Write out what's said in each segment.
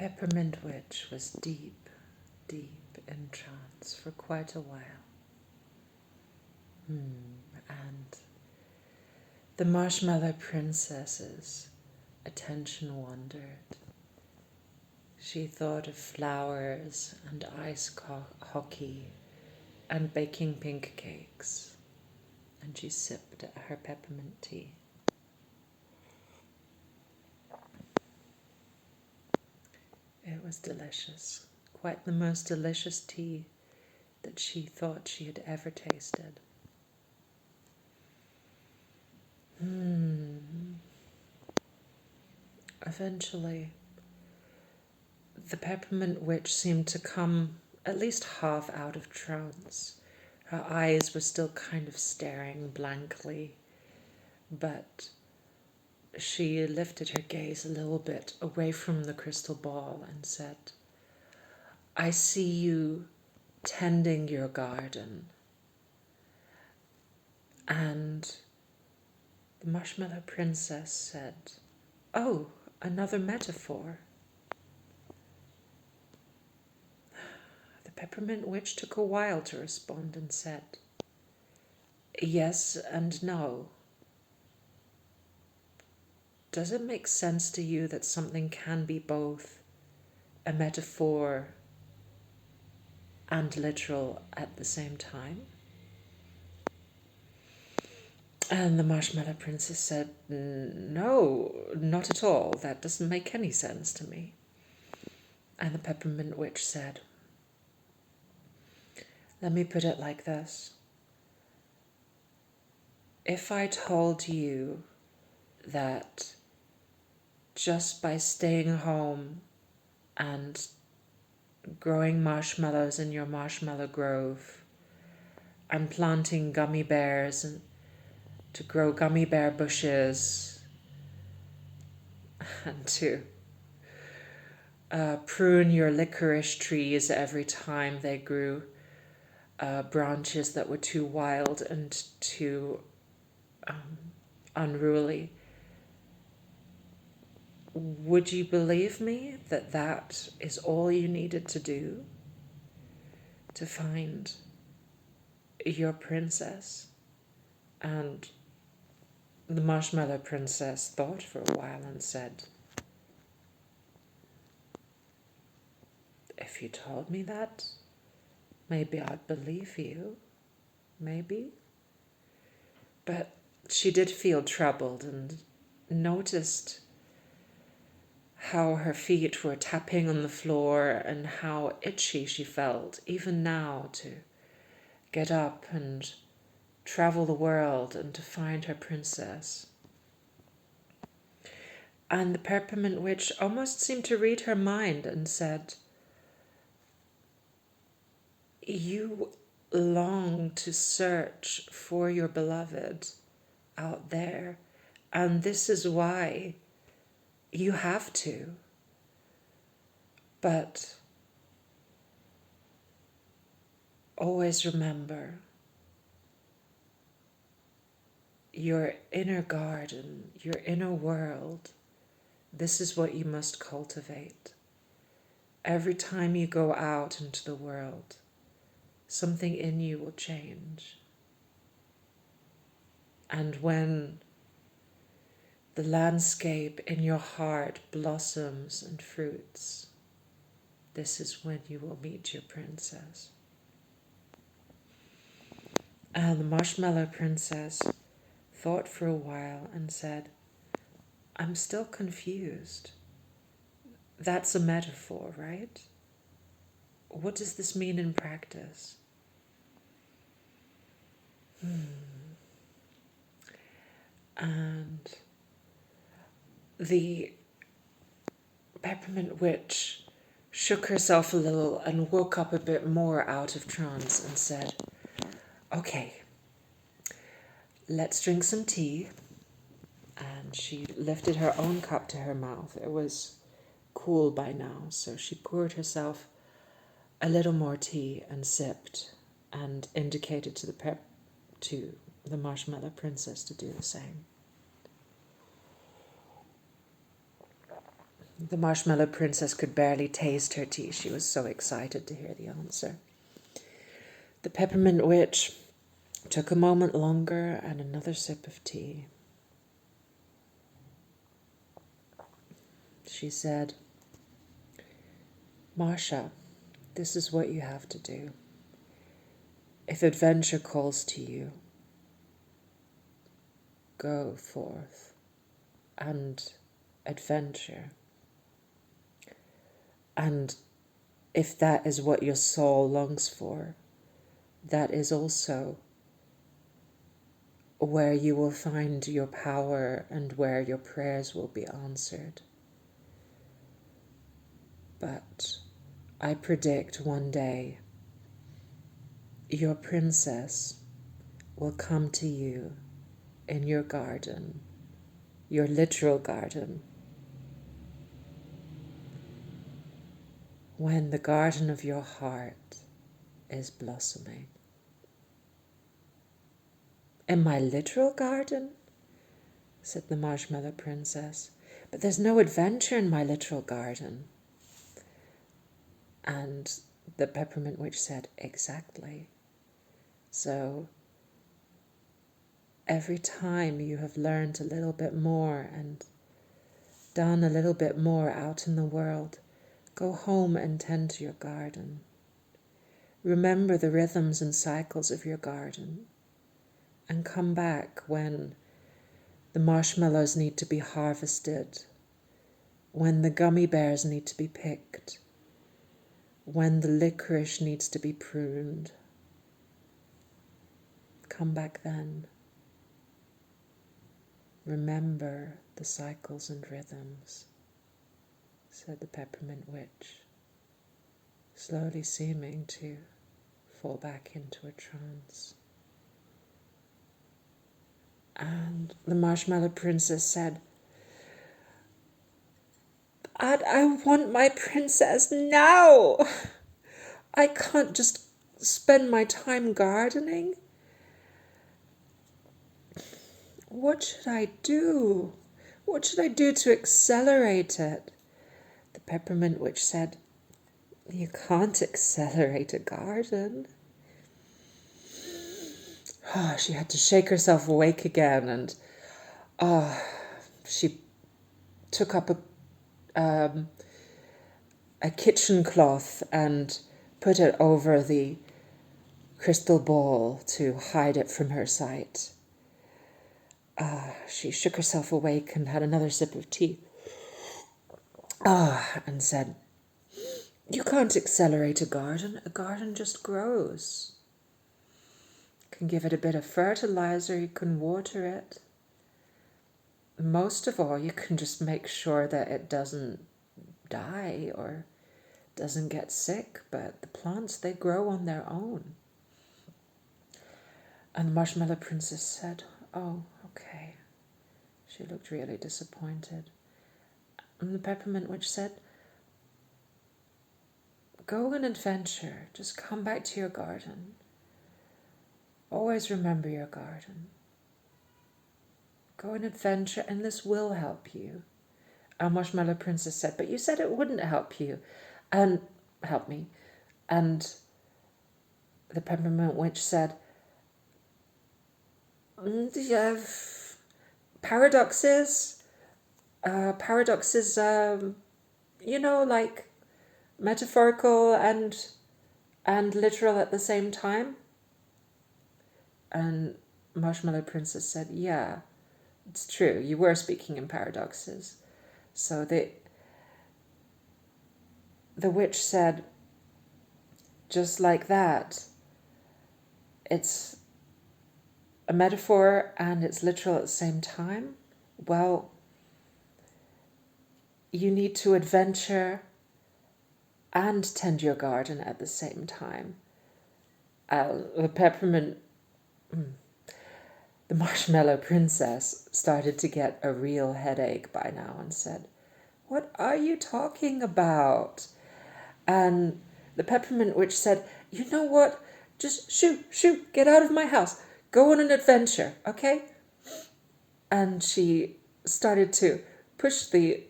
Peppermint Witch was deep, deep in trance for quite a while. And the Marshmallow Princess's attention wandered. She thought of flowers and ice hockey and baking pink cakes, and she sipped at her peppermint tea. It was delicious, quite the most delicious tea that she thought she had ever tasted. Eventually, the Peppermint Witch seemed to come at least half out of trance. Her eyes were still kind of staring blankly, but she lifted her gaze a little bit away from the crystal ball and said, "I see you tending your garden." And the Marshmallow Princess said, "Oh, another metaphor." The Peppermint Witch took a while to respond and said, "Yes and no. Does it make sense to you that something can be both a metaphor and literal at the same time?" And the Marshmallow Princess said, "No, not at all. That doesn't make any sense to me." And the Peppermint Witch said, "Let me put it like this. If I told you that just by staying home and growing marshmallows in your marshmallow grove and planting gummy bears and to grow gummy bear bushes and to prune your licorice trees every time they grew branches that were too wild and too unruly, would you believe me that that is all you needed to do to find your princess?" And the Marshmallow Princess thought for a while and said, "If you told me that, maybe I'd believe you. Maybe." But she did feel troubled and noticed how her feet were tapping on the floor and how itchy she felt, even now, to get up and travel the world and to find her princess. And the Peppermint Witch almost seemed to read her mind and said, "You long to search for your beloved out there, and this is why you have to. But always remember, your inner garden, your inner world, this is what you must cultivate. Every time you go out into the world, something in you will change. And when the landscape in your heart blossoms and fruits, this is when you will meet your princess." And the Marshmallow Princess thought for a while and said, "I'm still confused. That's a metaphor, right? What does this mean in practice?" And the Peppermint Witch shook herself a little and woke up a bit more out of trance and said, "Okay, let's drink some tea." And she lifted her own cup to her mouth. It was cool by now, so she poured herself a little more tea and sipped and indicated to the Marshmallow Princess to do the same. The Marshmallow Princess could barely taste her tea. She was so excited to hear the answer. The Peppermint Witch took a moment longer and another sip of tea. She said, Marsha, this is what you have to do. If adventure calls to you, go forth and adventure. And if that is what your soul longs for, that is also where you will find your power and where your prayers will be answered. But I predict one day your princess will come to you in your garden, your literal garden, when the garden of your heart is blossoming. In my literal garden? Said the Marshmallow Princess. But there's no adventure in my literal garden. And the Peppermint Witch said, exactly. So every time you have learned a little bit more and done a little bit more out in the world, go home and tend to your garden. Remember the rhythms and cycles of your garden. And come back when the marshmallows need to be harvested, when the gummy bears need to be picked, when the licorice needs to be pruned. Come back then. Remember the cycles and rhythms, said the Peppermint Witch, slowly seeming to fall back into a trance. And the Marshmallow Princess said, I want my princess now. I can't just spend my time gardening. What should I do? What should I do to accelerate it? The Peppermint Witch said, you can't accelerate a garden. She had to shake herself awake again, and she took up a kitchen cloth and put it over the crystal ball to hide it from her sight. She shook herself awake and had another sip of tea. And said, you can't accelerate a garden. A garden just grows. You can give it a bit of fertilizer, you can water it. Most of all, you can just make sure that it doesn't die or doesn't get sick, but the plants, they grow on their own. And the Marshmallow Princess said, oh, okay. She looked really disappointed. And the Peppermint Witch said, go and adventure. Just come back to your garden. Always remember your garden. Go and adventure, and this will help you. Our Marshmallow Princess said, but you said it wouldn't help you. And help me. And the Peppermint Witch said, paradoxes, like metaphorical and literal at the same time. And Marshmallow Princess said, yeah, it's true, you were speaking in paradoxes. So the witch said, just like that, it's a metaphor and it's literal at the same time. Well, you need to adventure and tend your garden at the same time. The Marshmallow Princess started to get a real headache by now and said, what are you talking about? And the Peppermint Witch said, you know what? Just shoo, get out of my house. Go on an adventure, okay? And she started to push the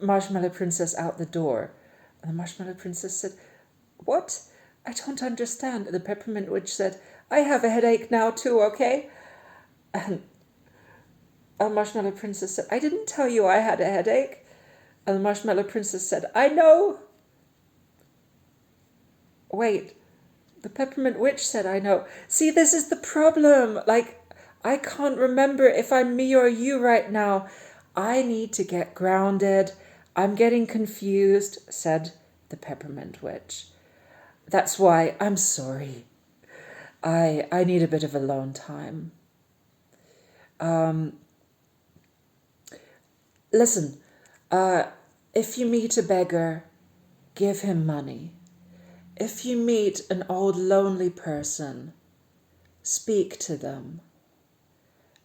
Marshmallow Princess out the door. And the Marshmallow Princess said, "What? I don't understand." And the Peppermint Witch said, "I have a headache now too, okay?" And Marshmallow Princess said, "I didn't tell you I had a headache." And the Marshmallow Princess said, "I know." Wait, the Peppermint Witch said, "I know." See, this is the problem. Like, I can't remember if I'm me or you right now. I need to get grounded. I'm getting confused, said the Peppermint Witch. That's why I'm sorry. I need a bit of alone time. Listen, if you meet a beggar, give him money. If you meet an old lonely person, speak to them.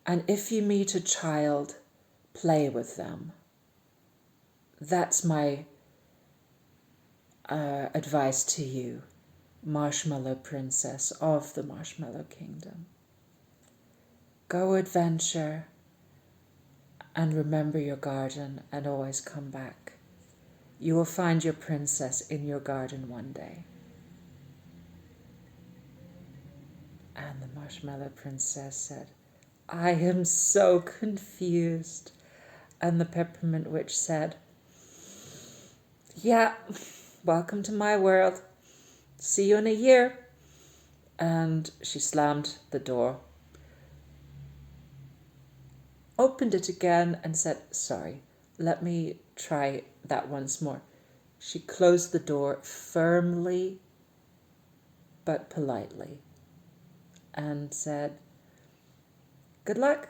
And if you meet a child, play with them. That's my advice to you, Marshmallow Princess of the Marshmallow Kingdom. Go adventure and remember your garden and always come back. You will find your princess in your garden one day. And the Marshmallow Princess said, "I am so confused." And the Peppermint Witch said, "Yeah, welcome to my world. See you in a year." And she slammed the door, opened it again and said, "Sorry, let me try that once more." She closed the door firmly but politely and said, "Good luck."